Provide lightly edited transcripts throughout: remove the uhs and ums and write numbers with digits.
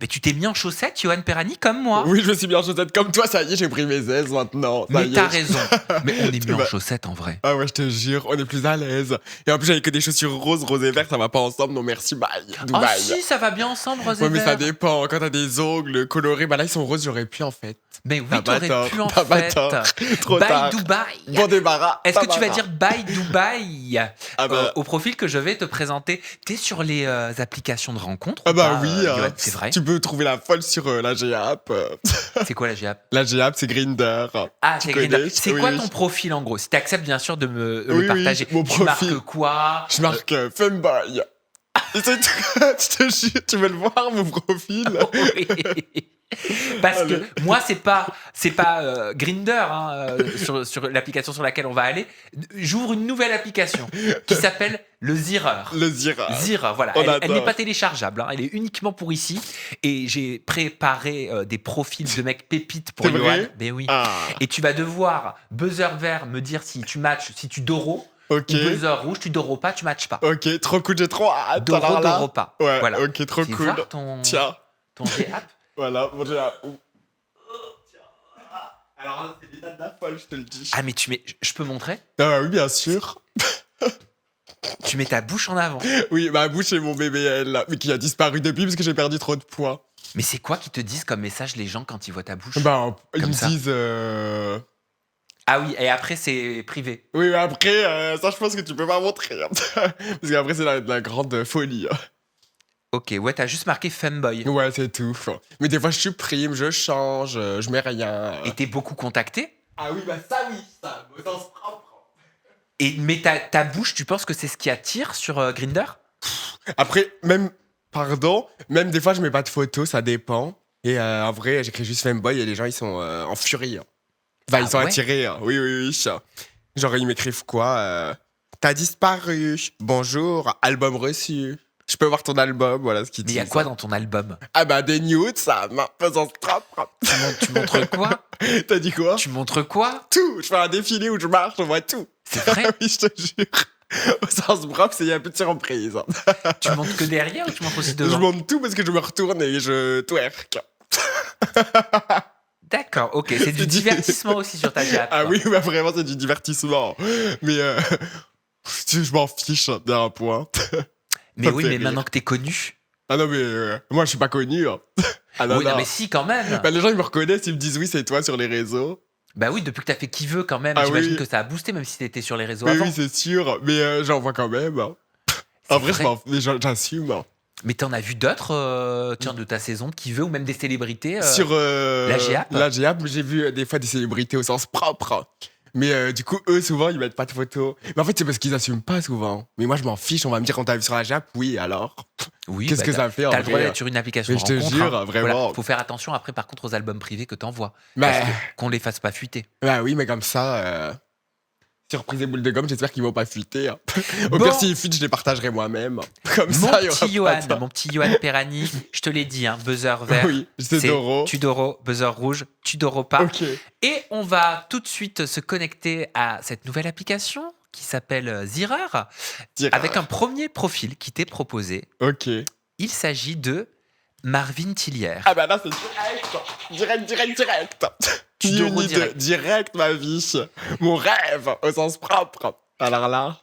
Mais tu t'es mis en chaussettes, Johan Perrani, comme moi. Oui, je me suis mis en chaussettes comme toi, ça y est, j'ai pris mes aises maintenant. Ça Mais y est. t'as raison. Mais on est mieux en Bah, chaussettes en vrai. Ah ouais, je te jure, on est plus à l'aise. Et en plus, j'avais que des chaussures roses, roses et vertes, ça va pas ensemble, non merci, bye. Oh Dubaï. si, ça va bien ensemble, rose et Ouais, mais ça vert. dépend. Quand t'as des ongles colorés, bah là, ils sont roses, j'aurais pu en fait. Mais oui, T'as pas t'aurais tort, pu en t'as pas fait. tort. Trop Bye tard. Dubaï. Bon débarras. Est-ce que tu vas Tamara. dire bye Dubaï Ah bah- au profil que je vais te présenter? T'es sur les applications de rencontres Ah ou bah pas, oui, Johan, c'est vrai. tu peux trouver la folle sur la G-App. C'est quoi la GAP? La G-App, c'est Grindr. Ah, Tu c'est connais? Grindr. C'est quoi Oui. ton profil en gros? Si t'acceptes bien sûr de me Oui, le partager. oui, mon Tu marques profil. quoi? Je marque Femboy. Et c'est tout. Je te jure, tu veux le voir, mon profil? Oui. Parce que Allez. moi c'est pas Grindr hein, sur l'application sur laquelle on va aller. J'ouvre une nouvelle application qui s'appelle le Zirer. Le Zira. Zirer, voilà. On Elle adore. n'est pas téléchargeable, hein. Elle est uniquement pour ici. Et j'ai préparé des profils de mecs pépites pour C'est Johan. vrai Ben oui. Ah, Et tu vas devoir buzzer vert me dire si tu matches, si tu doro, ok. ou buzzer rouge, tu doro pas, tu matches pas. Ok, trop cool, j'ai trop hâte. Doro, alors là. doro pas. Ouais, Voilà. ok, trop Fais cool. voir ton Tiens, GAP. voilà, bon, j'ai la... Alors là, c'est des nanas folles, je te le dis. Ah mais tu mets, je peux montrer? Ah bah oui, bien sûr. Tu mets ta bouche en avant. Oui, ma bouche est mon bébé, elle, là, mais qui a disparu depuis parce que j'ai perdu trop de poids. Mais c'est quoi qui te disent comme message les gens quand ils voient ta bouche? Bah, ils Comme me ça. disent... Ah oui, et après c'est privé. Oui, mais après, ça, je pense que tu peux pas montrer. Hein. Parce qu'après, c'est la grande folie. Hein. Ok, ouais, t'as juste marqué femboy. Ouais, c'est tout. Mais des fois, je supprime, je change, je mets rien. Et t'es beaucoup contacté. Ah oui, bah ça, oui, ça, au sens propre. Mais ta bouche, tu penses que c'est ce qui attire sur Grindr? Après, même, pardon, même des fois, je mets pas de photos, ça dépend. Et en vrai, j'écris juste Femboy et les gens, ils sont en furie. Hein. Enfin, Ah ils sont ouais attirés. Hein. Oui, oui, oui. Genre, ils m'écrivent quoi T'as disparu. Bonjour, album reçu. Je peux voir ton album, voilà ce qu'ils Mais il disent. y a quoi dans ton album? Ah bah, des nudes, ça, ma faisant propre. Tu montres quoi? T'as dit quoi Tu montres quoi? Tout. Je fais un défilé où je marche, on voit tout. C'est vrai? Oui, je te jure. Au sens propre, il y a un peu de surprise. Tu montres que derrière ou tu montres aussi Je devant? monte tout parce que je me retourne et je twerk. D'accord, ok, c'est du divertissement aussi sur ta GAP. Ah quoi. oui, bah vraiment, c'est du divertissement. Mais je m'en fiche d'un point. Mais ça me oui, fait mais rire. maintenant que t'es connu. Ah non, mais moi, je suis pas connu. Hein. Ah non, Oui, non. non, mais si, quand même. Bah, les gens, ils me reconnaissent, ils me disent oui, c'est toi sur les réseaux. Bah oui, depuis que t'as fait qui veut quand même, Ah j'imagine oui. que ça a boosté même si t'étais sur les réseaux Oui, avant. oui, c'est sûr. Mais j'en vois quand même. Hein. C'est En vrai, vrai. mais j'assume. Hein. Mais t'en as vu d'autres, tiens, de ta saison de qui veut ou même des célébrités Sur la GAP. La GAP, j'ai vu des fois des célébrités au sens propre. Mais du coup, eux, souvent, ils mettent pas de photos. Mais en fait, c'est parce qu'ils assument pas souvent. Mais moi, je m'en fiche. On va me dire, on t'a vu sur la GAP. Oui, alors. Oui, Qu'est-ce bah, que ça fait en T'as le droit vrai d'être sur une application Mais de je te rencontre, jure, hein. vraiment. Voilà. Faut faire attention après, par contre, aux albums privés que t'envoies. Bah, Parce que qu'on les fasse pas fuiter. bah oui, mais comme ça, surprise et boule de gomme, j'espère qu'ils vont pas fuiter. Hein. Au Bon. pire, s'ils fuitent, je les partagerai moi-même. Comme Mon ça, il y aura petit pas Johan, de... mon petit Johan Perrani, je te l'ai dit, hein, buzzer vert. Oui, c'est Doro. Tu doro, buzzer rouge, tu doro pas. Ok. Et on va tout de suite se connecter à cette nouvelle application qui s'appelle Zirer, Dire- avec un premier profil qui t'est proposé. Ok. Il s'agit de Marvin Tillier. Ah bah là, c'est direct. Tu Ni Doro une ni direct. deux. Direct, ma vie. Mon rêve, au sens propre. Alors là...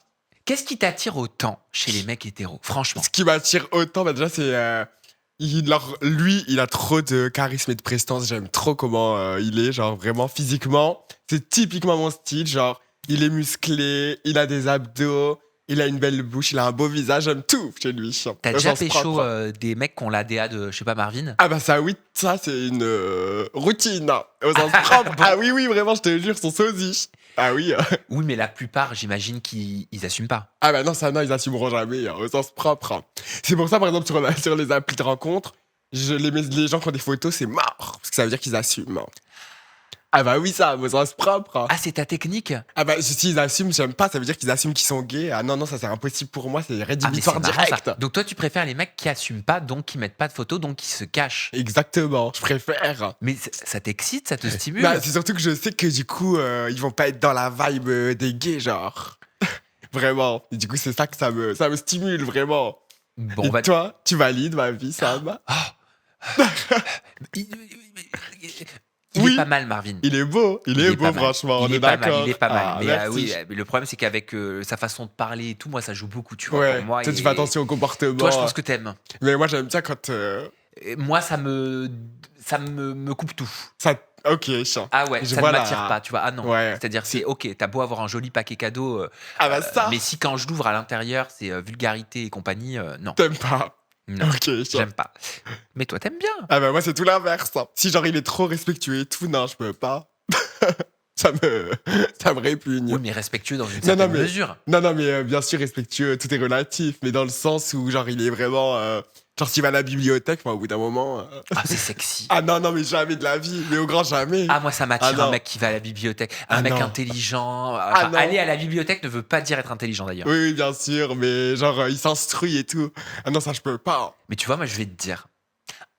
Qu'est-ce qui t'attire autant chez les mecs hétéros, franchement? Ce qui m'attire autant, bah déjà, c'est. Lui, il a trop de charisme et de prestance. J'aime trop comment il est, genre vraiment physiquement. C'est typiquement mon style. Genre, il est musclé, il a des abdos, il a une belle bouche, il a un beau visage. J'aime tout chez lui. T'as Au déjà sens pécho propre. des mecs qui ont l'ADA de, je sais pas, Marvin? Ah bah ça, oui, ça, c'est une routine. Au sens propre. Ah oui, oui, vraiment, je te jure, son sosie. Ah oui. Oui, mais la plupart, j'imagine qu'ils assument pas. Ah bah non, ça, non, ils assumeront jamais, hein, au sens propre. C'est pour ça, par exemple, sur les applis de rencontre, les gens qui ont des photos, c'est mort. Parce que ça veut dire qu'ils assument. Ah bah oui, ça, au sens propre. Ah, c'est ta technique? Ah bah s'ils assument, j'aime pas, ça veut dire qu'ils assument qu'ils sont gays. Ah non, non, ça c'est impossible pour moi, c'est Ah, mais rédhibitoire c'est marrant, direct. ça. Donc toi, tu préfères les mecs qui assument pas, donc qui mettent pas de photos, donc qui se cachent. Exactement, je préfère. Mais ça t'excite, ça te stimule? Bah, c'est surtout que je sais que du coup, ils vont pas être dans la vibe des gays, genre. Vraiment. Et du coup, c'est ça que ça me stimule, vraiment. Bon, Et on va... toi, tu valides ma vie, Sam? Ah, Il, il Oui. est pas mal, Marvin. Il est beau, Pas mal. franchement, on Il est est pas mal, d'accord. il est pas mal. Ah, Mais merci. oui, mais le problème, c'est qu'avec sa façon de parler et tout, moi, ça joue beaucoup, tu vois. Ouais, Pour moi, toi, tu fais attention au comportement. toi, je pense que t'aimes. Mais moi, j'aime bien quand Et moi, ça me coupe tout. ça. Ok, chiant. Ah ouais, Je ça ne vois la- m'attire pas, tu vois. Ah non. Ouais. C'est-à-dire, c'est ok, t'as beau avoir un joli paquet cadeau, Ah bah ça, mais si quand je l'ouvre à l'intérieur, c'est vulgarité et compagnie, non. t'aimes pas. Non, Ok, chiant. j'aime pas. Mais toi, t'aimes bien. Ah bah moi, c'est tout l'inverse. Hein. Si genre il est trop respectueux et tout, non, je peux pas. ça me répugne. Oui, mais respectueux dans une Non, certaine mais- mesure. Non, mais bien sûr, respectueux, tout est relatif, mais dans le sens où, genre, il est vraiment. Genre, s'il va à la bibliothèque, moi, au bout d'un moment. Ah, c'est sexy. Ah non, mais jamais de la vie, mais au grand jamais. Ah, moi, ça m'attire Ah, non. un mec qui va à la bibliothèque, un Ah, mec non. intelligent. Ah, Enfin, non. aller à la bibliothèque ne veut pas dire être intelligent d'ailleurs. Oui, bien sûr, mais genre, il s'instruit et tout. Ah non, ça, je peux pas. Mais tu vois, moi, je vais te dire,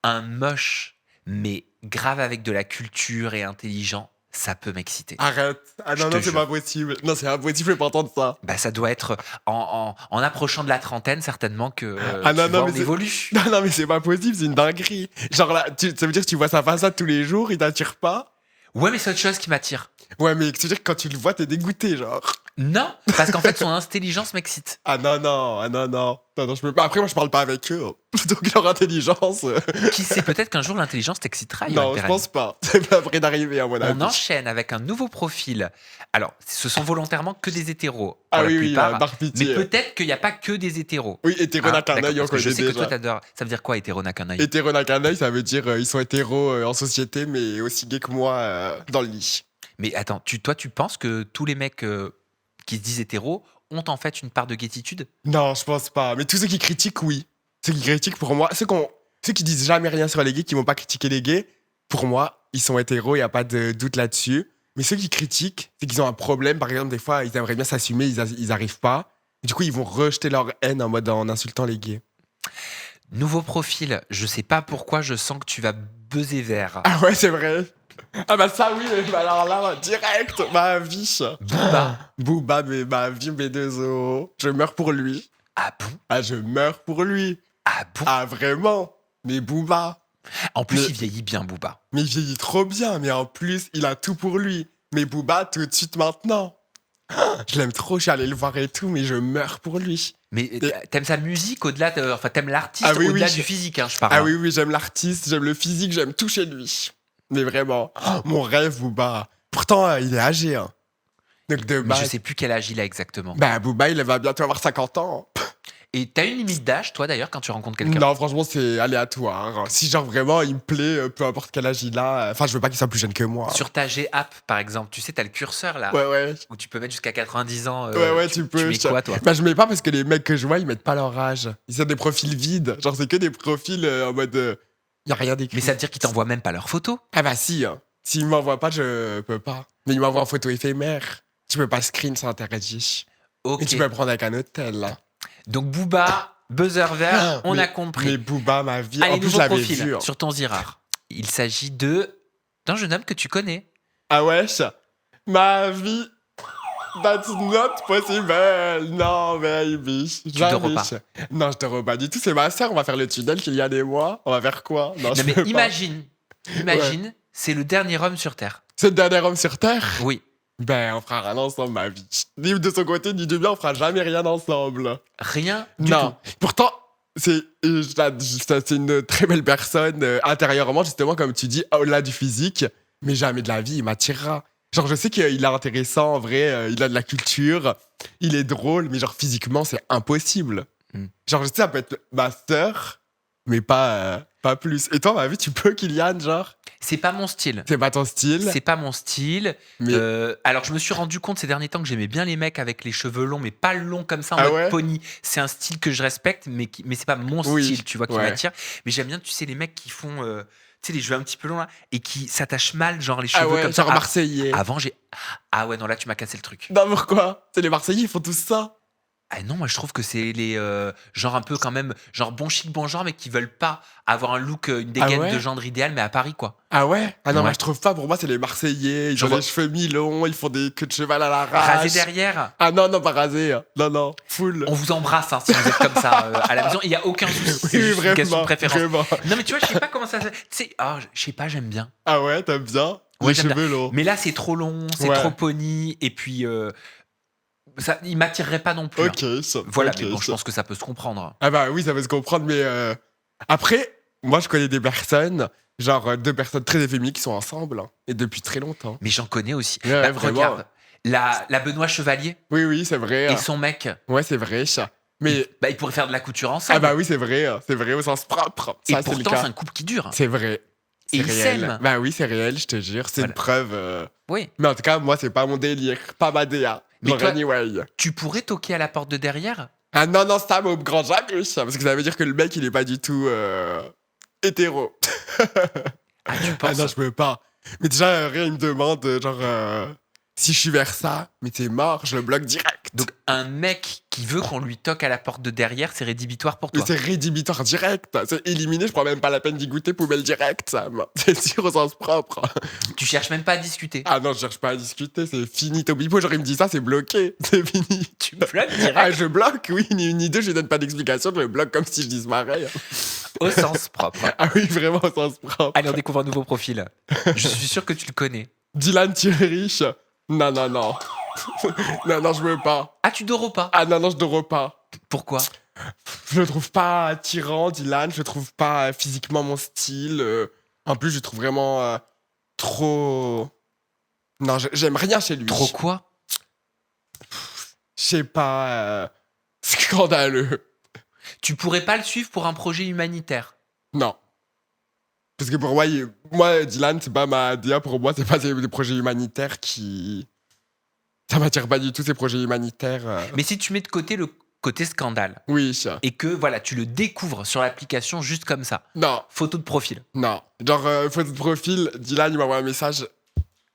un moche, mais grave avec de la culture et intelligent, ça peut m'exciter. Arrête. Ah Je non, te non, c'est jure. pas possible. Non, c'est impossible de pas entendre ça. Bah, ça doit être en approchant de la trentaine, certainement que Ah, non, tu non, vois, mais on c'est- évolue. Non, mais c'est pas possible, c'est une dinguerie. Genre là, ça veut dire que tu vois sa façade tous les jours, il t'attire pas. Ouais, mais c'est autre chose qui m'attire. Ouais, mais tu veux dire que quand tu le vois, t'es dégoûté, genre. Non, parce qu'en fait, son intelligence m'excite. Ah non, non, je peux pas. Après, moi, je parle pas avec eux. Donc, leur intelligence. Qui sait, peut-être qu'un jour l'intelligence t'excitera. Yoann Non, je Perrin. pense pas. C'est pas près d'arriver, à mon avis. On enchaîne avec un nouveau profil. Alors, ce sont volontairement que des hétéros. Pour Ah la oui, plupart. par Mais pitié. peut-être qu'il n'y a pas que des hétéros. Oui, hétéro n'a qu'un d'accord, œil, on parce que je connaît sais que déjà. toi t'adores. Ça veut dire quoi, hétéro n'a qu'un œil? Hétéro n'a qu'un œil, ça veut dire ils sont hétéros en société, mais aussi gays que moi dans le lit. Mais attends, toi, tu penses que tous les mecs qui se disent hétéros ont en fait une part de gaétitude? Non, je pense pas. Mais tous ceux qui critiquent, oui. Ceux qui critiquent, pour moi, ceux qui disent jamais rien sur les gays, qui vont pas critiquer les gays, pour moi, ils sont hétéros, il y a pas de doute là-dessus. Mais ceux qui critiquent, c'est qu'ils ont un problème. Par exemple, des fois, ils aimeraient bien s'assumer, ils arrivent pas. Du coup, ils vont rejeter leur haine en insultant les gays. Nouveau profil, je sais pas pourquoi je sens que tu vas buzzer vert. Ah ouais, c'est vrai. Ah bah ça, oui, mais alors là, direct, ma vie. Booba. Booba, mais ma vie, B2O. Je meurs pour lui. Ah bon? Ah, je meurs pour lui. Ah bon? Ah, vraiment. Mais Booba. En plus, mais- il vieillit bien, Booba. Mais il vieillit trop bien, mais en plus, il a tout pour lui. Mais Booba, tout de suite maintenant. Je l'aime trop, je suis allé le voir et tout, mais je meurs pour lui. Mais t'aimes sa musique au-delà de. Enfin, t'aimes l'artiste Ah oui, au-delà oui, du physique, hein, je parle. Ah hein. oui, oui, j'aime l'artiste, j'aime le physique, j'aime tout chez lui. Mais vraiment, mon rêve, Booba. Pourtant, il est âgé, hein. Donc de Mais je base, sais plus quel âge il a exactement. bah Booba, il va bientôt avoir 50 ans. Et t'as une limite d'âge, toi d'ailleurs, quand tu rencontres quelqu'un? Non, franchement, c'est aléatoire. Si genre vraiment, il me plaît, peu importe quel âge il a. Enfin, je veux pas qu'il soit plus jeune que moi. Sur ta G-App, par exemple, tu sais, t'as le curseur là, Ouais. où tu peux mettre jusqu'à 90 ans. Ouais, tu peux. Tu mets quoi, toi? Bah, je mets pas parce que les mecs que je vois, ils mettent pas leur âge. Ils ont des profils vides. Genre, c'est que des profils en mode. Y a rien d'écrit. Mais ça veut dire qu'ils t'envoient même pas leurs photos. Ah bah si. Hein. S'ils m'envoient pas, je peux pas. Mais ils m'envoient en photo éphémère. Tu peux pas screen, c'est interdit. Ok. Et tu peux le prendre avec un hôtel, là. Donc Booba, buzzer vert, on Mais- a compris. Mais Booba, ma vie. Allez, En plus, je nouveau l'avais profil vu. Hein. sur ton Zirard. Il s'agit d'un jeune homme que tu connais. Ah wesh. Ma vie. That's not possible. Non, baby. Tu dors pas. Non, je dors pas du tout. C'est ma sœur. On va faire le tunnel qu'il y a des mois. On va faire quoi? Non, je Non mais peux pas. imagine, c'est le dernier homme sur Terre. C'est le dernier homme sur Terre? Oui, Ben, on fera rien ensemble, ma vie. Ni de son côté, ni du bien, on fera jamais rien ensemble. rien du Non. tout. Pourtant, c'est une très belle personne intérieurement, justement, comme tu dis, au-delà du physique. Mais jamais de la vie, il m'attirera. Genre, je sais qu'il est intéressant, en vrai, il a de la culture, il est drôle, mais genre, physiquement, c'est impossible. Mm. Genre, je sais, ça peut être ma sœur, mais pas plus. Et toi, ma vie, tu peux, Kylian, genre? C'est pas mon style. C'est pas ton style, C'est pas mon style. mais... Alors, je me suis rendu compte ces derniers temps que j'aimais bien les mecs avec les cheveux longs, mais pas longs comme ça en Ah mode ouais pony. C'est un style que je respecte, mais c'est pas mon Oui, style, tu vois, qui ouais. m'attire. Mais j'aime bien, tu sais, les mecs qui font, tu sais, les cheveux un petit peu longs là, et qui s'attachent mal, genre les cheveux Ah ouais, comme ça. genre Marseillais. Avant, ah ouais, non, là, tu m'as cassé le truc. Non, pourquoi? C'est les Marseillais, ils font tous ça. Ah non, moi je trouve que c'est les genre un peu quand même, genre bon chic, bon genre, mais qui veulent pas avoir un look, une Ah dégaine de ouais? gendre idéal, mais à Paris, quoi. Ah ouais? Ah non, moi Ouais. je trouve pas, pour moi c'est les Marseillais, ils Je ont vois- les cheveux mi-longs, ils font des queues de cheval à Rasé l'arrache. derrière. Ah non, non, pas rasé. Non, non, full. On vous embrasse hein, si vous êtes comme ça à la maison. Il y a aucun souci. C'est Oui, juste une question de vraiment, préférence. vraiment. Non, mais tu vois, je sais pas comment ça. Tu sais, je sais pas, j'aime bien. Ah ouais, t'aimes bien? Ouais, Les j'aime bien. cheveux longs. Mais là, c'est trop long, c'est Ouais. trop pony, et puis ça, il m'attirerait pas non plus. Ok, ça. Voilà, ok, mais bon, je ça. pense que ça peut se comprendre. Ah bah oui, ça va se comprendre, mais après, moi je connais des personnes, genre deux personnes très efféminées qui sont ensemble, hein, et depuis très longtemps. Mais j'en connais aussi. Ouais, Bah, vraiment. regarde, la Benoît Chevalier Oui, oui, c'est vrai. et son mec, Ouais, c'est vrai. Mais bah, ils pourraient faire de la couture ensemble. ah bah oui, c'est vrai au sens propre. et Ça, c'est le pourtant, cas. c'est un couple qui dure. C'est vrai. Et C'est ils réel. s'aiment. Bah oui, c'est réel, je te jure. C'est Voilà. une preuve. Oui. Mais en tout cas, moi, c'est pas mon délire. Pas ma DA. Mais Genre, toi- anyway. Tu pourrais toquer à la porte de derrière. Ah non, non, ça, mais au grand jamais. Ça, parce que ça veut dire que le mec, il est pas du tout hétéro. Ah, tu Ah penses non, je peux pas. Mais déjà, rien, il me demande, genre, si je suis vers ça, mais t'es mort, je le bloque direct. Donc, un mec qui veut qu'on lui toque à la porte de derrière, c'est rédhibitoire pour Mais toi. c'est rédhibitoire direct. C'est éliminé, je prends même pas la peine d'y goûter, poubelle direct, Sam. C'est sûr au sens propre. Tu cherches même pas à discuter. Ah non, je cherche pas à discuter, c'est fini. Tobipo, genre, il me dit ça, c'est bloqué. C'est fini. Tu bloques direct Ah, je bloque, oui, ni une ni deux, je lui donne pas d'explication, je le bloque comme si je disparais. au sens propre. Ah oui, vraiment au sens propre. Allez, on découvre un nouveau profil. Je suis sûr que tu le connais. Dylan Thierrich. Non, non, non. Non, non, je veux pas. Ah, tu dors pas. Ah non, non, je dors pas. Pourquoi Je le trouve pas attirant, Dylan. Je le trouve pas physiquement mon style. En plus, je le trouve vraiment trop. Non, j'aime rien chez lui. Trop quoi Je sais pas. Scandaleux. Tu pourrais pas le suivre pour un projet humanitaire. Non. Parce que pour moi, moi Dylan, c'est pas ma DA. Pour moi, c'est pas des projets humanitaires qui. Ça m'attire pas du tout, ces projets humanitaires. Mais si tu mets de côté le côté scandale Oui. et que voilà, tu le découvres sur l'application juste comme ça, Non, photo de profil. non. Genre, photo de profil, Dylan, il m'envoie un message.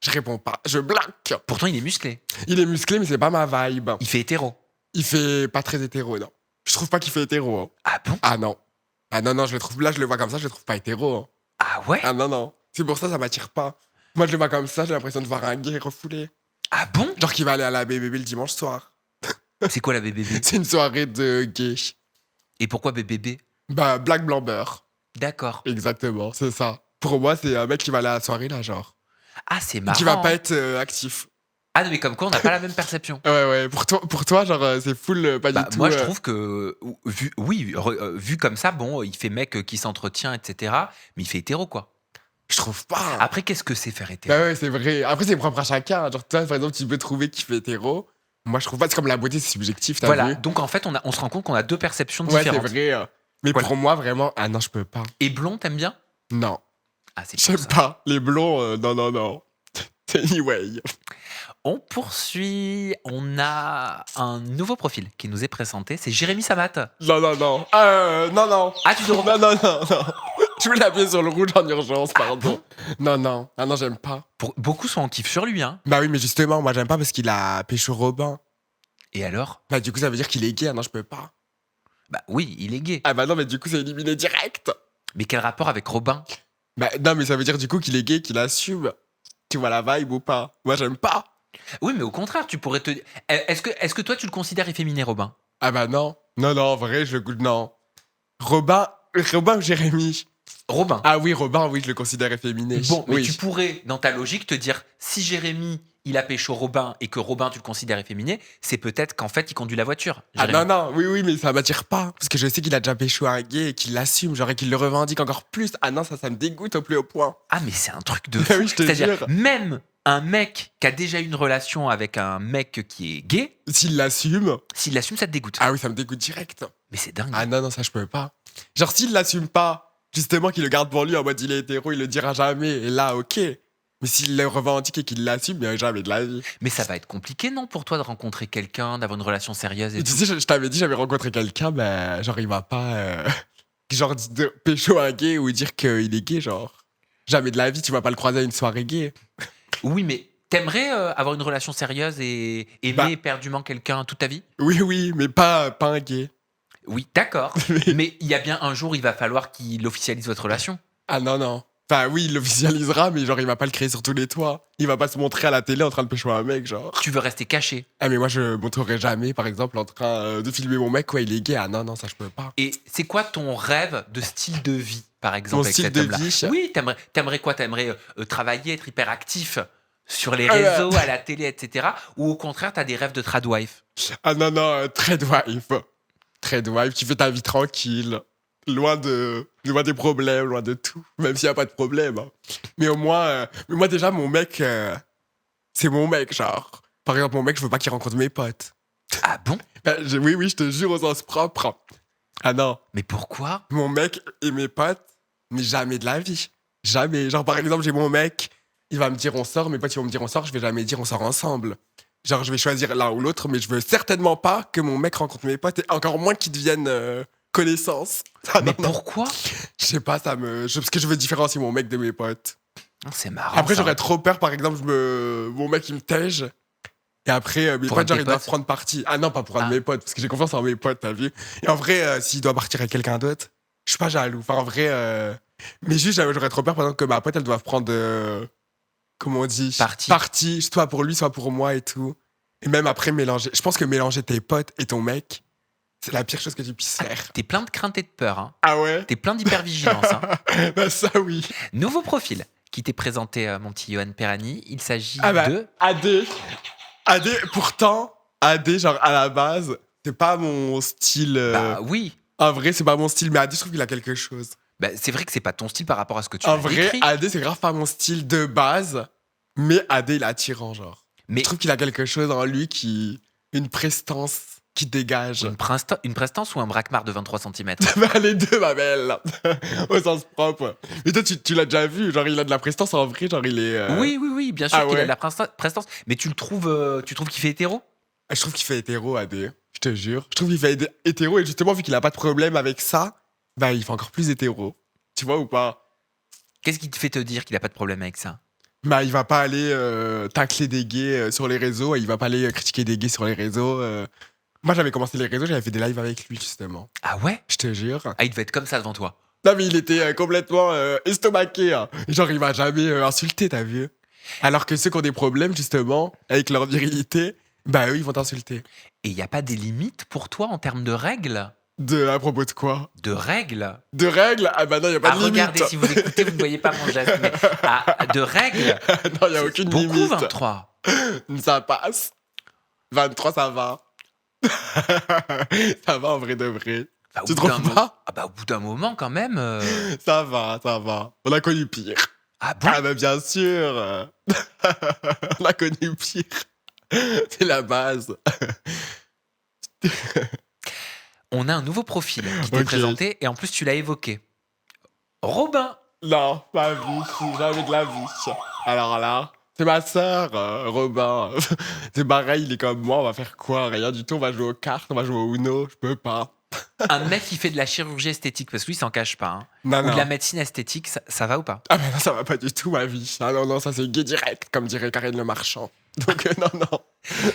Je réponds pas. Je bloque. Pourtant, il est musclé. Il est musclé, mais c'est pas ma vibe. Il fait hétéro. Il fait pas très hétéro, non. Je trouve pas qu'il fait hétéro. Hein. Ah bon Ah non. Ah non, non, je le trouve. Là, je le vois comme ça, je le trouve pas hétéro. Hein. Ah ouais Ah non, non. C'est pour ça, ça m'attire pas. Moi, je le vois comme ça, j'ai l'impression de voir un gay refoulé. Ah bon Genre qu'il va aller à la BBB le dimanche soir. C'est quoi la BBB C'est une soirée de gay. Et pourquoi BBB Bah, Black Blanc Beurre. D'accord. Exactement, c'est ça. Pour moi, c'est un mec qui va aller à la soirée, là, genre. Ah, c'est marrant. Qui va pas être actif. Ah, mais comme quoi, on n'a pas la même perception. Ouais, ouais. Pour toi genre, c'est full, pas Bah, du tout. moi, je trouve que, vu comme ça, bon, il fait mec qui s'entretient, etc. Mais il fait hétéro, quoi. Je trouve pas. Après, qu'est-ce que c'est faire hétéro Bah ouais, c'est vrai. Après, c'est propre à chacun. Genre, toi, par exemple, tu peux trouver qu'il fait hétéro. Moi, je trouve pas. C'est comme la beauté, c'est subjectif, t'as Voilà. vu? Donc, en fait, on se rend compte qu'on a deux perceptions Ouais, c'est différentes. vrai. Mais Voilà. pour moi, vraiment, ah non, je peux pas. Et blond, t'aimes bien Non. Ah, c'est J'aime pour ça. pas. Les blonds, non, non, non. Anyway. On poursuit. On a un nouveau profil qui nous est présenté. C'est Jérémy Samat. Non, non, non. Non, non. Ah, tu te Non, non, non, non. Je voulais appuyer sur le rouge en urgence, pardon. Non, non. Ah non, j'aime pas. Beaucoup sont en kiff sur lui, hein. Bah oui, mais justement, moi, j'aime pas parce qu'il a pécho Robin. Et alors Bah, du coup, ça veut dire qu'il est gay. Ah non, je peux pas. Bah oui, il est gay. Ah bah non, mais du coup, c'est éliminé direct. Mais quel rapport avec Robin Bah non, mais ça veut dire du coup qu'il est gay, qu'il assume. Tu vois la vibe ou pas? Moi, j'aime pas. Oui, mais au contraire, tu pourrais te. Est-ce que toi, tu le considères efféminé, Robin Ah bah non. Non, non, en vrai, non. Robin ou Jérémy? Robin. Ah oui, Robin, oui, je le considère efféminé. Bon, mais oui. tu pourrais, dans ta logique, te dire si Jérémy, il a pécho Robin et que Robin, tu le considères efféminé, c'est peut-être qu'en fait, il conduit la voiture. Ah Jérémy. non, non, oui, oui, mais ça m'attire pas. Parce que je sais qu'il a déjà pécho un gay et qu'il l'assume, genre, et qu'il le revendique encore plus. Ah non, ça me dégoûte au plus haut point. Ah, mais c'est un truc de Ah fou. oui, je te C'est-à-dire, jure. même un mec qui a déjà eu une relation avec un mec qui est gay, S'il l'assume, s'il l'assume, ça te dégoûte. ah oui, ça me dégoûte direct. Mais c'est dingue. Ah non, non, ça je peux pas. Genre, s'il l'assume pas, justement, qu'il le garde pour lui en mode il est hétéro, il le dira jamais, et là, ok. Mais s'il le revendique et qu'il l'assume, il n'y a jamais de la vie. Mais ça va être compliqué, non, pour toi, de rencontrer quelqu'un, d'avoir une relation sérieuse et Et tout. tu sais, je t'avais dit, j'avais rencontré quelqu'un, ben, genre, il va pas. Genre, de pécho un gay ou dire qu'il est gay, genre. Jamais de la vie, tu vas pas le croiser à une soirée gay. Oui, mais T'aimerais avoir une relation sérieuse et aimer Bah, éperdument quelqu'un toute ta vie? oui, mais pas un gay. Oui, d'accord. Mais- Mais il y a bien un jour, il va falloir qu'il officialise votre relation. Ah non. Enfin, oui, il l'officialisera, mais genre, il va pas le créer sur tous les toits. Il va pas se montrer à la télé en train de pécho un mec, genre. Tu veux rester caché. Ah, mais moi, je montrerai jamais, par exemple, en train de filmer mon mec, il est gay. Ah non, ça, je peux pas. Et c'est quoi ton rêve de style de vie, par exemple, Mon avec style cet de homme-là? vie. Oui, t'aimerais quoi? T'aimerais travailler, être hyper actif sur les Ah, réseaux, à la télé, etc. Ou au contraire, t'as des rêves de tradwife? Ah non, Tradwife. Tradwife, tu fais ta vie tranquille. Loin des problèmes, loin de tout. Même s'il n'y a pas de problème. Hein. Mais au moins, mais moi déjà, mon mec, c'est mon mec, genre. Par exemple, mon mec, je veux pas qu'il rencontre mes potes. Ah bon? Oui, je te jure au sens propre. Ah non, Mais pourquoi? mon mec et mes potes, mais jamais de la vie. Jamais. Genre, par exemple, j'ai mon mec, il va me dire on sort, mes potes ils vont me dire on sort, je vais jamais dire on sort ensemble. Genre, je vais choisir l'un ou l'autre, mais je veux certainement pas que mon mec rencontre mes potes, et encore moins qu'ils deviennent connaissances. Ah, Mais non. pourquoi? Je sais pas, parce que je veux différencier mon mec de mes potes. Oh, c'est marrant. Après, ça. j'aurais trop peur, par exemple, mon mec il me tège. Et après, mes Pour un potes, de genre, tes ils doivent potes prendre parti. Ah non, pas pour un Ah. de mes potes, parce que j'ai confiance en mes potes, t'as vu. Et en vrai, s'il doit partir avec quelqu'un d'autre, je suis pas jaloux. Enfin, en vrai, mais juste, j'aurais trop peur, par exemple, que ma pote, elle doive prendre, comment on dit Parti. soit pour lui, soit pour moi et tout. Et même après, mélanger. Je pense que mélanger tes potes et ton mec, c'est la pire chose que tu puisses faire. T'es plein de crainte et de peur. Hein. Ah ouais? T'es plein d'hypervigilance. Hein. Bah, ça, oui. Nouveau profil qui t'est présenté, mon petit Johan Perani. Il s'agit Ah bah, de... AD, pourtant, AD, genre, à la base, c'est pas mon style. Bah oui. En vrai, c'est pas mon style, mais AD, je trouve qu'il a quelque chose. Bah, c'est vrai que c'est pas ton style par rapport à ce que tu En as vrai, décrit. AD, c'est grave pas mon style de base, mais AD, il est attirant, genre. Mais Je trouve qu'il a quelque chose en lui une prestance qui dégage. une prestance ou un braquemar de 23 cm? Bah, les deux, ma belle, au sens propre. Mais toi, tu l'as déjà vu, genre, il a de la prestance en vrai, genre, il est. Oui, bien sûr Ah qu'il a ouais? de la prestance. Mais tu trouves qu'il fait hétéro? Je trouve qu'il fait hétéro, AD, je te jure. Je trouve qu'il fait hétéro, et justement, vu qu'il a pas de problème avec ça, bah, il fait encore plus hétéro. Tu vois ou pas? Qu'est-ce qui te fait te dire qu'il a pas de problème avec ça? Bah, il va pas aller tacler des gays sur les réseaux, il va pas aller critiquer des gays sur les réseaux. Moi, j'avais commencé les réseaux, j'avais fait des lives avec lui, justement. Ah ouais? Je te jure. Ah, il devait être comme ça devant toi. Non, mais il était complètement estomaqué. Hein. Genre, il m'a jamais insulté, t'as vu? Alors que ceux qui ont des problèmes, justement, avec leur virilité, bah, eux, ils vont t'insulter. Et il n'y a pas des limites pour toi en termes de règles? À propos de quoi? De règles? De règles? Ah, bah non, y a pas de limite. Regardez, si vous écoutez, vous ne voyez pas mon geste. Mais de règles? Non, y a aucune Beaucoup, limite. 23. Ça passe. 23, ça va. Ça va en vrai de vrai. Bah, au Tu bout trouves d'un mo- pas? Ah bah, au bout d'un moment, quand même. Ça va. On a connu pire. Ah bon? Ah bah bien sûr. On a connu pire. C'est la base. On a un nouveau profil qui t'est Ok. présenté et en plus, tu l'as évoqué. Robin. Non, pas vie, jamais de la vie. Alors là, c'est ma sœur, Robin. C'est pareil, il est comme moi, on va faire quoi? Rien du tout, on va jouer aux cartes, on va jouer au Uno, je peux pas. Un mec qui fait de la chirurgie esthétique, parce que lui, il s'en cache pas. Hein. Non, Ou de non. la médecine esthétique, ça va ou pas? Ah mais non, ça va pas du tout ma vie. Ah non, ça c'est gay direct, comme dirait Karine Le Marchand. Donc non.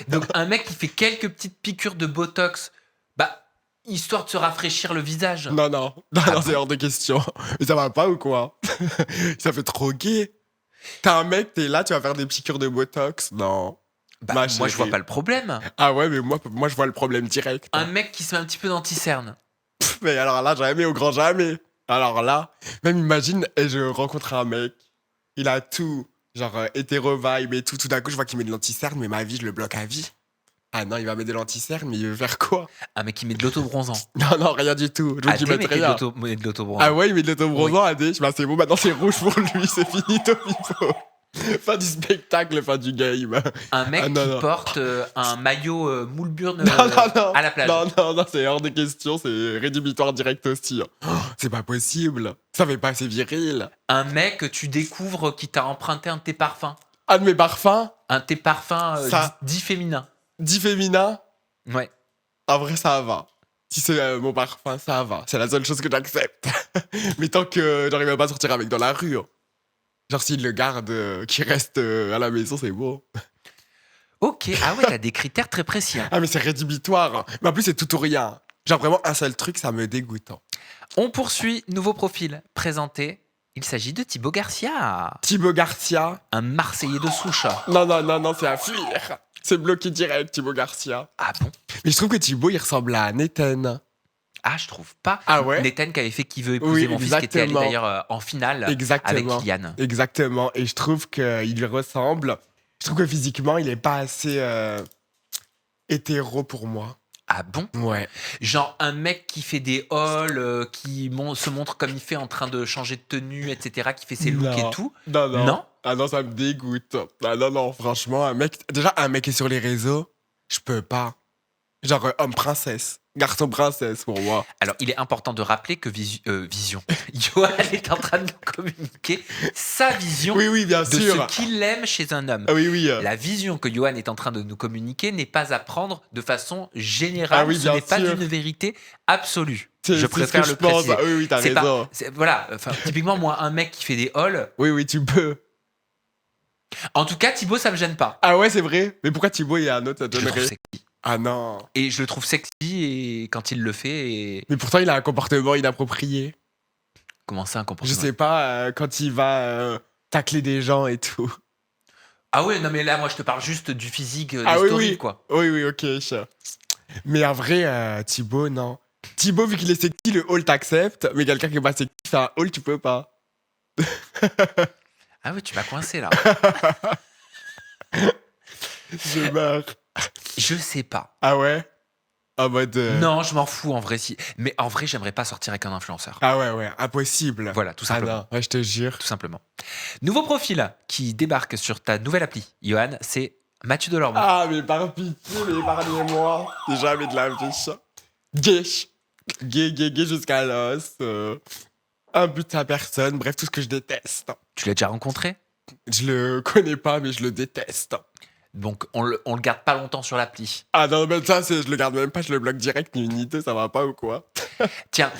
Donc, un mec qui fait quelques petites piqûres de Botox, bah, histoire de se rafraîchir le visage. Non, c'est hors de question. Mais ça va pas ou quoi? Ça fait trop gay. T'as un mec, t'es là, tu vas faire des piqûres de Botox? Non. Bah, Ma moi, je vois chérie. pas le problème. Ah ouais, mais moi je vois le problème direct. Un mec qui se met un petit peu d'anticerne. Mais alors là, jamais, au grand jamais. Alors là, même imagine, je rencontre un mec, il a tout, genre hétéro vibe et tout d'un coup, je vois qu'il met de l'anticerne, mais ma vie, je le bloque à vie. Ah non, il va mettre de l'anticerne, mais il veut faire quoi? Un mec qui met de l'autobronzant. Non, rien du tout. Je veux qu'il AD mette mettait rien. de l'autobronzant. Ah ouais, il met de l'autobronzant, AD. Bah, c'est bon, maintenant c'est rouge pour lui, c'est fini, Topipo. Fin du spectacle, fin du game. Un mec Ah, non, qui non. porte un maillot Moulburn Non. à la plage. Non, c'est hors de question, c'est rédhibitoire direct aussi. Oh, c'est pas possible. Ça fait pas assez viril. Un mec que tu découvres qui t'a emprunté un de tes parfums. Un de mes parfums, Un de tes parfums Ça. dit féminin. dit féminin, Ouais. en vrai, ça va. Si c'est mon parfum, ça va. C'est la seule chose que j'accepte. Mais tant que j'arrive à pas sortir avec dans la rue. Genre, s'il le garde, qu'il reste à la maison, c'est bon. Ok, ah ouais, t'as des critères très précis. Hein. Ah, mais c'est rédhibitoire. Hein. Mais en plus, c'est tout ou rien. Genre, vraiment, un seul truc, ça me dégoûte. Hein. On poursuit, nouveau profil présenté. Il s'agit de Thibaut Garcia, Thibaut Garcia. un Marseillais de souche. Non, c'est à fuir. C'est bloqué direct, Thibaut Garcia. Ah bon? Mais je trouve que Thibaut, il ressemble à Nathan. Ah, je trouve pas. Ah ouais? Nathan qui avait fait Qui veut épouser Oui, mon fils, qui était allé exactement. d'ailleurs en finale avec Exactement. Kylian. Exactement. Et je trouve qu'il lui ressemble. Je trouve que physiquement, il est pas assez hétéro pour moi. Ah bon? Ouais. Genre un mec qui fait des hauls, qui se montre comme il fait en train de changer de tenue, etc., qui fait ses looks Non. et tout. Non. Non? Ah non, ça me dégoûte. Ah non, franchement, déjà, un mec qui est sur les réseaux, je peux pas. Genre, homme princesse, garçon princesse pour moi. Alors, il est important de rappeler que Vision, Johan est en train de nous communiquer sa vision Oui, bien de sûr. ce qu'il aime chez un homme. Ah oui. La vision que Johan est en train de nous communiquer n'est pas à prendre de façon générale. Ah oui, Ce bien n'est pas sûr. une vérité absolue. C'est Je ce préfère que le je pense. préciser. Ah oui, t'as C'est pas- raison. voilà, enfin, typiquement, moi, un mec qui fait des halls, Oui, tu peux. en tout cas, Thibaut, ça me gêne pas. Ah ouais, c'est vrai. Mais pourquoi Thibaut, il y a un autre, ça Je le trouve donnerait sexy. Ah non. Et je le trouve sexy et quand il le fait, et... Mais pourtant, il a un comportement inapproprié. comment ça, un comportement? Je sais pas, quand il va tacler des gens et tout. Ah ouais, non mais là, moi, je te parle juste du physique des Ah oui, stories, oui. quoi. Oui, ok. Mais en vrai, Thibaut, non. Thibaut, vu qu'il est sexy, le hall t'accepte. Mais quelqu'un qui est pas sexy, fait un hall, tu peux pas. Ah oui, tu m'as coincé, là. Je meurs. Je sais pas. Ah ouais? En mode. Non, je m'en fous, en vrai. Mais en vrai, j'aimerais pas sortir avec un influenceur. Ah ouais, impossible. Voilà, tout Ah simplement. non, ouais, je te jure. Tout simplement. Nouveau profil qui débarque sur ta nouvelle appli, Johan, c'est Mathieu Delormeau. Ah, mais par pitié, mais épargnez-moi. C'est jamais de la vie. Gay. Gay jusqu'à l'os. Un but à personne. Bref, tout ce que je déteste. Tu l'as déjà rencontré? Je le connais pas, mais je le déteste. Donc, on le garde pas longtemps sur l'appli. Ah non, mais ça, je le garde même pas, je le bloque direct, ni une idée, ça va pas ou quoi? Tiens,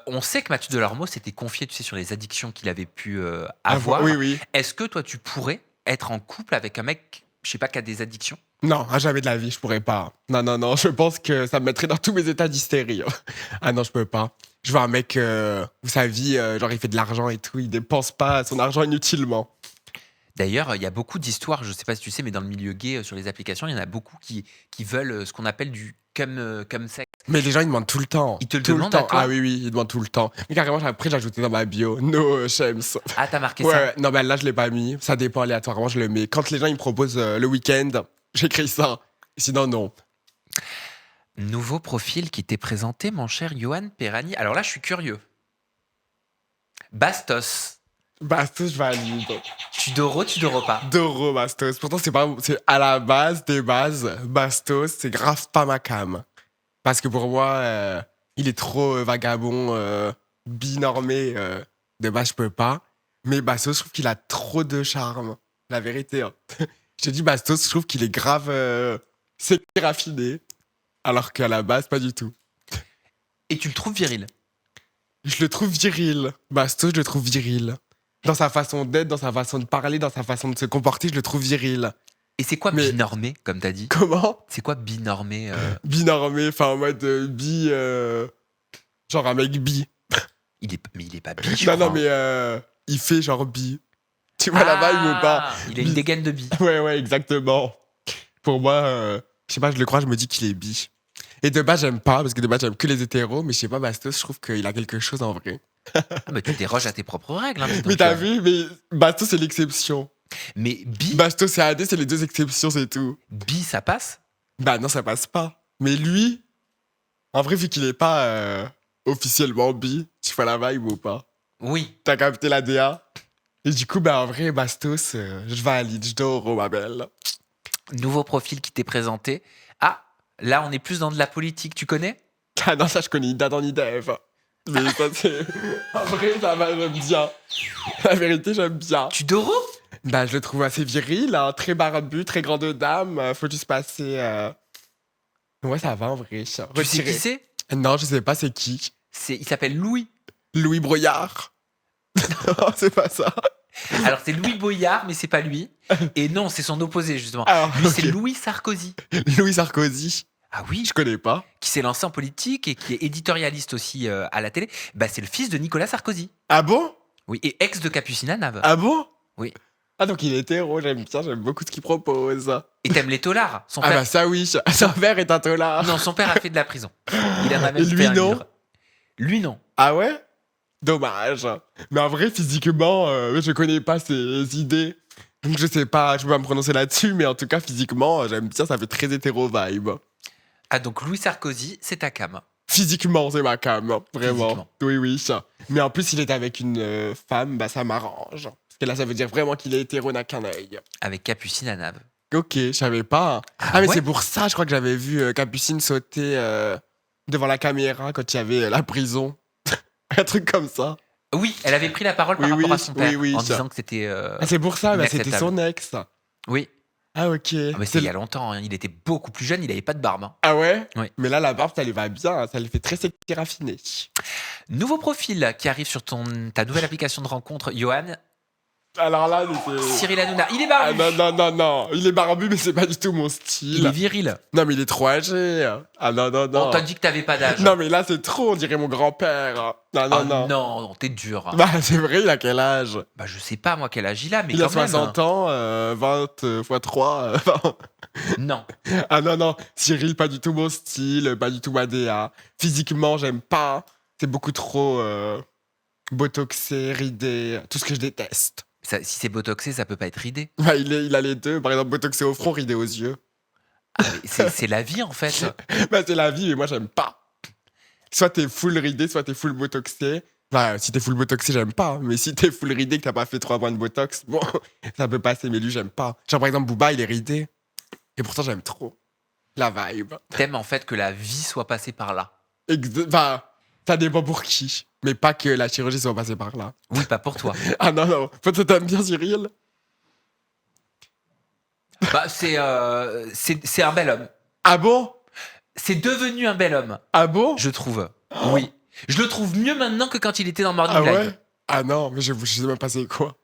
on sait que Mathieu Delormeau s'était confié, tu sais, sur les addictions qu'il avait pu avoir. Oui. Est-ce que toi, tu pourrais être en couple avec un mec, je sais pas, qui a des addictions? Non, jamais de la vie, je pourrais pas. Non, je pense que ça me mettrait dans tous mes états d'hystérie. Ah non, je peux pas. Je vois un mec où sa vie, genre il fait de l'argent et tout, il dépense pas son argent inutilement. D'ailleurs, il y a beaucoup d'histoires, je sais pas si tu sais, mais dans le milieu gay, sur les applications, il y en a beaucoup qui veulent ce qu'on appelle du cum sex. Mais les gens, ils demandent tout le temps. Ils te le tout demandent le à temps. toi? Ah oui, ils demandent tout le temps. Mais carrément, après, j'ai ajouté dans ma bio, no shames. Ah, t'as marqué ça? Ouais, non, ben là, je l'ai pas mis. Ça dépend aléatoirement, je le mets. Quand les gens, ils me proposent le week-end, j'écris ça. Sinon, non. Nouveau profil qui t'est présenté, mon cher Johan Perani. Alors là, je suis curieux. Bastos. Bastos, je valide. Tu doro pas. Doro, Bastos. Pourtant, c'est à la base des bases. Bastos, c'est grave pas ma cam. Parce que pour moi, il est trop vagabond, binormé. De base, je peux pas. Mais Bastos, je trouve qu'il a trop de charme. La vérité. Hein. Je te dis, Bastos, je trouve qu'il est grave sexy raffiné. Alors qu'à la base, pas du tout. Et tu le trouves viril? Je le trouve viril. Bastos, je le trouve viril. Dans sa façon d'être, dans sa façon de parler, dans sa façon de se comporter, je le trouve viril. Et c'est quoi Mais- binormé, comme t'as dit? Comment? C'est quoi binormé Binormé, enfin en mode bi. Genre un mec bi. Mais il est pas bi, je Non, crois. mais il fait genre bi. Tu vois là-bas, il veut pas. Il a une dégaine de bi. Ouais, exactement. Pour moi, je sais pas, je le crois, je me dis qu'il est bi. Et de base, j'aime pas, parce que de base, j'aime que les hétéros, mais je sais pas, Bastos, je trouve qu'il a quelque chose en vrai. Ah, mais tu déroges à tes propres règles. Hein, dis donc, Mais t'as Johan. vu, mais Bastos, c'est l'exception. Mais bi, Bastos et AD, c'est les deux exceptions, c'est tout. bi, ça passe? Bah non, ça passe pas. Mais lui, en vrai, vu qu'il est pas officiellement bi, tu fais la vibe ou pas? Oui. T'as capté la DA? Et du coup, bah en vrai, Bastos, je valide, je dors, ma belle. Nouveau profil qui t'est présenté. Ah, là, on est plus dans de la politique. Tu connais? Ah non, ça, je connais ni Adam ni Dev. Mais ça, c'est. En vrai, ça va, j'aime bien. La vérité, j'aime bien. Tu doro? Bah, je le trouve assez viril, hein, très barbu, très grande dame. Faut juste passer. Ouais, ça va en vrai. Tu sais Retiré. qui c'est? Non, je sais pas c'est qui. Il s'appelle Louis. Louis Broyard. Non, c'est pas ça. Alors, c'est Louis Boyard, mais c'est pas lui. Et non, c'est son opposé, justement. Alors, Lui, c'est ok. Louis Sarkozy. Louis Sarkozy, Ah oui, je connais pas. qui s'est lancé en politique et qui est éditorialiste aussi à la télé. Bah, c'est le fils de Nicolas Sarkozy. Ah bon? Oui, et ex de Capucine Nave. Ah bon? Oui. Ah donc il est hétéro, j'aime bien, j'aime beaucoup ce qu'il propose. Et t'aimes les taulards. Son Ah père... bah ça oui, son père est un tolard. Non, son père a fait de la prison. Il en a même Et lui, fait un non? livre. Lui, non. Ah ouais? Dommage. Mais en vrai, physiquement, je connais pas ses idées. Donc je sais pas, je peux pas me prononcer là-dessus, mais en tout cas, physiquement, j'aime bien, ça fait très hétéro vibe. Ah, donc Louis Sarkozy, c'est ta cam. Physiquement, c'est ma cam, vraiment. Physiquement. Oui, oui. Mais en plus, il est avec une femme, bah ça m'arrange. Parce que là, ça veut dire vraiment qu'il est hétéro, n'a qu'un œil. Avec Capucine Nave. Ok, je savais pas. Ah mais ouais? c'est pour ça, je crois que j'avais vu Capucine sauter devant la caméra quand il y avait la prison. Un truc comme ça. Oui, elle avait pris la parole par Oui, rapport oui, à son père oui, en ça. disant que c'était. Ah, c'est pour ça, bah, c'était inacceptable. son ex. Oui. Ah, ok. Ah, mais c'était C'est- il y a longtemps. Hein. Il était beaucoup plus jeune, il avait pas de barbe. Hein. Ah ouais? Oui. Mais là, la barbe, ça lui va bien, hein, ça lui fait très sexy raffiné. Nouveau profil qui arrive sur ta nouvelle application de rencontre, Johan. Alors là, c'est... Cyril Hanouna. Il est Ah barbu. non, non, non, non. Il est barbu, mais c'est pas du tout mon style. Il est viril. Non, mais il est trop âgé. Ah non, non, non. On t'a dit que t'avais pas d'âge. Non, mais là, c'est trop, on dirait mon grand-père. Non, non, Ah non. non, t'es dur. Bah, c'est vrai, il a quel âge? Bah, je sais pas, moi, quel âge il a, mais Il a quand même. 60 ans, 20 x 3. Non. Ah non, non, Cyril, pas du tout mon style, pas du tout ma DA. Physiquement, j'aime pas. C'est beaucoup trop botoxé, ridé, tout ce que je déteste. Si c'est botoxé, ça peut pas être ridé. Bah, il a les deux. Par exemple, botoxé au front, ridé aux yeux. Ah, mais c'est la vie, en fait. Bah, c'est la vie, mais moi, j'aime pas. Soit t'es full ridé, soit t'es full botoxé. Bah, si t'es full botoxé, j'aime pas. Mais si t'es full ridé, que t'as pas fait 3 mois de botox, bon, ça peut passer, mais lui, j'aime pas. Genre, par exemple, Booba, il est ridé. Et pourtant, j'aime trop la vibe. T'aimes, en fait, que la vie soit passée par là. Enfin, ça dépend pour qui. Mais pas que la chirurgie soit passée par là. Oui, pas pour toi. Ah non, non. Toi, t'aimes bien Cyril? Bah, c'est un bel homme. Ah bon? C'est devenu un bel homme, Ah bon? je trouve. Oui. Je le trouve mieux maintenant que quand il était dans Morning Ah Live. ouais? Ah non, mais je sais même pas c'est quoi.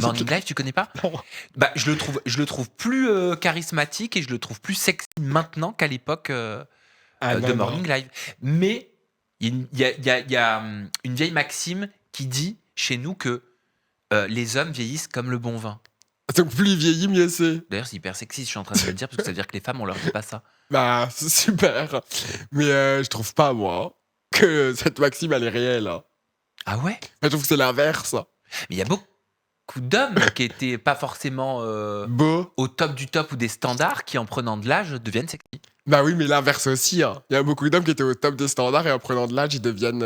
Morning Live, tu connais pas? Non. Bah, je le trouve plus charismatique et je le trouve plus sexy maintenant qu'à l'époque Ah de non, non. Morning Live. Mais il y a une vieille maxime qui dit chez nous que les hommes vieillissent comme le bon vin. Donc plus il vieillit, mieux c'est. D'ailleurs, c'est hyper sexy, je suis en train de le dire, parce que ça veut dire que les femmes, on leur dit pas ça. Bah, c'est super. Mais je trouve pas, moi, que cette maxime, elle est réelle. Hein. Ah ouais? Je trouve que c'est l'inverse. Mais il y a beaucoup d'hommes qui étaient pas forcément Beau. au top du top ou des standards qui, en prenant de l'âge, deviennent sexy. Bah oui, mais l'inverse aussi. Hein. Il y a beaucoup d'hommes qui étaient au top des standards et en prenant de l'âge, ils deviennent...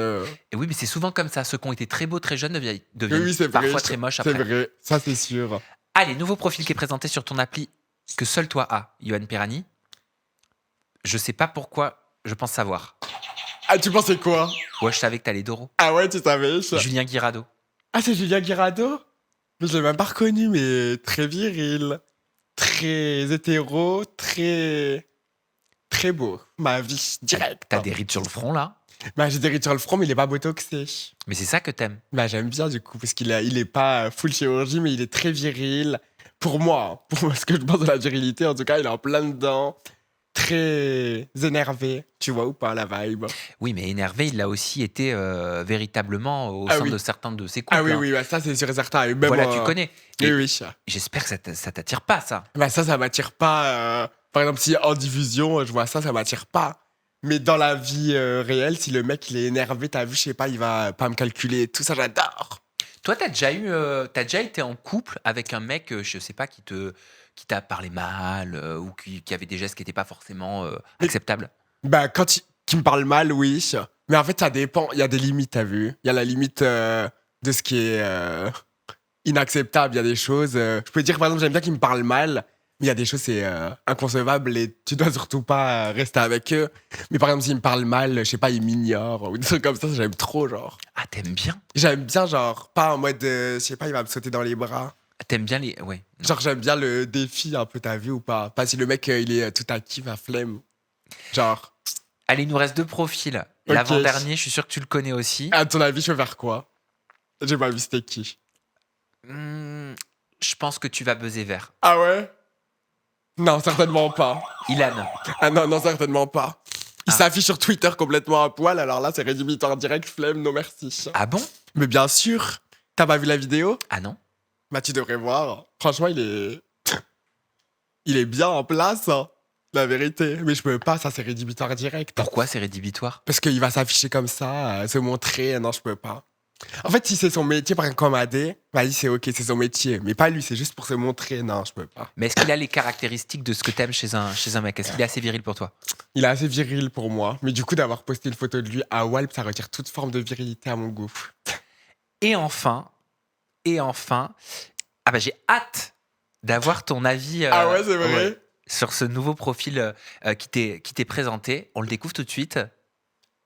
Et oui, mais c'est souvent comme ça. Ceux qui ont été très beaux, très jeunes deviennent Oui, c'est vrai. parfois très moches C'est après. vrai, ça c'est sûr. Allez, nouveau profil qui est présenté sur ton appli que seul toi as, Yoann Perrani. Je sais pas pourquoi, je pense savoir. Ah, tu pensais quoi? Ouais, je savais que t'allais Doro. Ah ouais, tu savais ça. Julien Guirado. Ah, c'est Julien Guirado? Mais je l'ai même pas reconnu, mais très viril. Très hétéro, très... Très beau. Ma vie, direct. T'as des rides sur le front, là. Bah, j'ai des rides sur le front, mais il est pas botoxé. Mais c'est ça que t'aimes. Bah, j'aime bien, du coup, parce qu'il est pas full chirurgie, mais il est très viril. Pour moi, ce que je pense de la virilité, en tout cas, il est en plein dedans. Très énervé, tu vois ou pas, la vibe? Oui, mais énervé, il l'a aussi été véritablement au sein oui. de certains de ses couples. Ah oui, hein. oui, bah, ça, c'est sûr et certain. Et même, Voilà, tu connais. Oui, Et oui. j'espère que ça t'attire pas, ça. Bah, ça m'attire pas. Par exemple, si en diffusion, je vois ça m'attire pas. Mais dans la vie réelle, si le mec, il est énervé, t'as vu, je sais pas, il va pas me calculer. Tout ça, j'adore. Toi, t'as déjà été en couple avec un mec, je sais pas, qui t'a parlé mal ou qui avait des gestes qui n'étaient pas forcément acceptables. Bah, qui me parle mal, oui. Mais en fait, ça dépend. Il y a des limites, t'as vu. Il y a la limite de ce qui est inacceptable. Il y a des choses. Je peux dire, par exemple, j'aime bien qu'ils me parlent mal. Mais il y a des choses, c'est inconcevable et tu dois surtout pas rester avec eux. Mais par exemple, s'ils me parlent mal, je sais pas, ils m'ignorent ou des trucs comme ça, j'aime trop, genre. Ah, t'aimes bien? J'aime bien, genre, pas en mode, je sais pas, il va me sauter dans les bras. T'aimes bien les... Ouais. non. Genre, j'aime bien le défi un peu, t'as vu ou pas? Pas si le mec, il est tout actif à flemme. Genre, Allez, il nous reste 2 profils. Ok. L'avant-dernier, je suis sûr que tu le connais aussi. à ton avis, je vais faire quoi? J'ai pas vu c'était qui. Je pense que tu vas buzzer vert. Ah ouais? Non, certainement pas. Ilan. Ah non, non, certainement pas. Il s'affiche sur Twitter complètement à poil, alors là, c'est rédhibitoire direct, flemme, non merci. Ah bon? Mais bien sûr. T'as pas vu la vidéo? Ah non? Bah, tu devrais voir. Franchement, il est... il est bien en place, hein. La vérité. Mais je peux pas, ça, c'est rédhibitoire direct. Pourquoi c'est rédhibitoire? Parce qu'il va s'afficher comme ça, se montrer. Non, je peux pas. En fait, si c'est son métier, par exemple, comme AD, vas-y, c'est ok, c'est son métier. Mais pas lui, c'est juste pour se montrer. Non, je peux pas. Mais est-ce qu'il a les caractéristiques de ce que t'aimes chez un mec? Est-ce qu'il est assez viril pour toi? Il est assez viril pour moi. Mais du coup, d'avoir posté une photo de lui à Walp, ça retire toute forme de virilité à mon goût. Et enfin, ah bah j'ai hâte d'avoir ton avis Ah ouais, c'est vrai? sur ce nouveau profil qui t'est présenté. On le découvre tout de suite.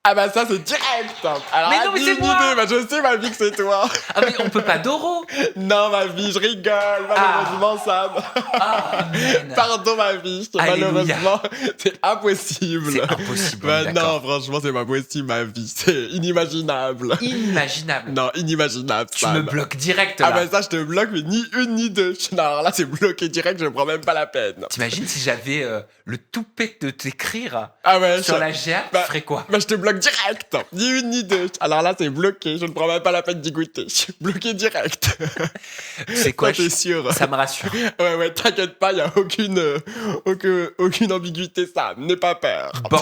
Ah bah ça, c'est direct. Alors, Mais non, mais c'est une moi. idée. Bah, je sais, ma vie, que c'est toi. Ah mais on peut pas Doro. Non, ma vie, je rigole. Malheureusement, Sam. Ah, man. Pardon, ma vie. Alléluia. Malheureusement, c'est impossible. C'est impossible. Bah d'accord. non, franchement, c'est pas possible, ma vie. C'est inimaginable. Inimaginable. Non, inimaginable, Tu Sam. me bloques direct Ah là. bah ça, je te bloque, mais ni une ni deux. Non, alors là, c'est bloqué direct, je prends même pas la peine. T'imagines si j'avais le toupet de t'écrire Ah ouais, sur je... la GA, Bah- tu ferais quoi? Bah je te bloque direct. Ni une ni deux. Alors là, c'est bloqué, je ne prends même pas la peine d'y goûter. Bloqué direct. C'est quoi? Ça, t'es sûr. Ça me rassure. Ouais, t'inquiète pas, y a aucune ambiguïté, Sam. N'aie pas peur. Bon,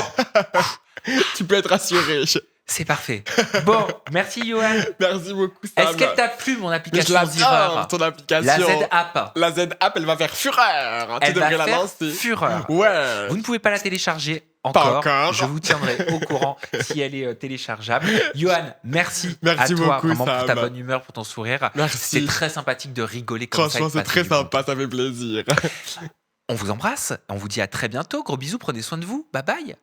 Tu peux être rassuré. c'est parfait. Bon, merci Johan. Merci beaucoup, Sam. Est-ce qu'elle t'a plu mon Mais je application l'adore, Zireur? ton application. La Z-App. La Z-App, elle va faire fureur. Tu Elle va devrais la faire lancer. fureur. Ouais. Vous ne pouvez pas la télécharger Pas encore. encore. Je vous tiendrai au courant si elle est téléchargeable. Johan, merci, Merci à toi beaucoup, vraiment pour ta Sam. bonne humeur, pour ton sourire. Merci. C'est très sympathique de rigoler comme ça. Franchement, et de c'est passer très du bon sympa, ça fait plaisir. On vous embrasse. On vous dit à très bientôt. Gros bisous. Prenez soin de vous. Bye bye.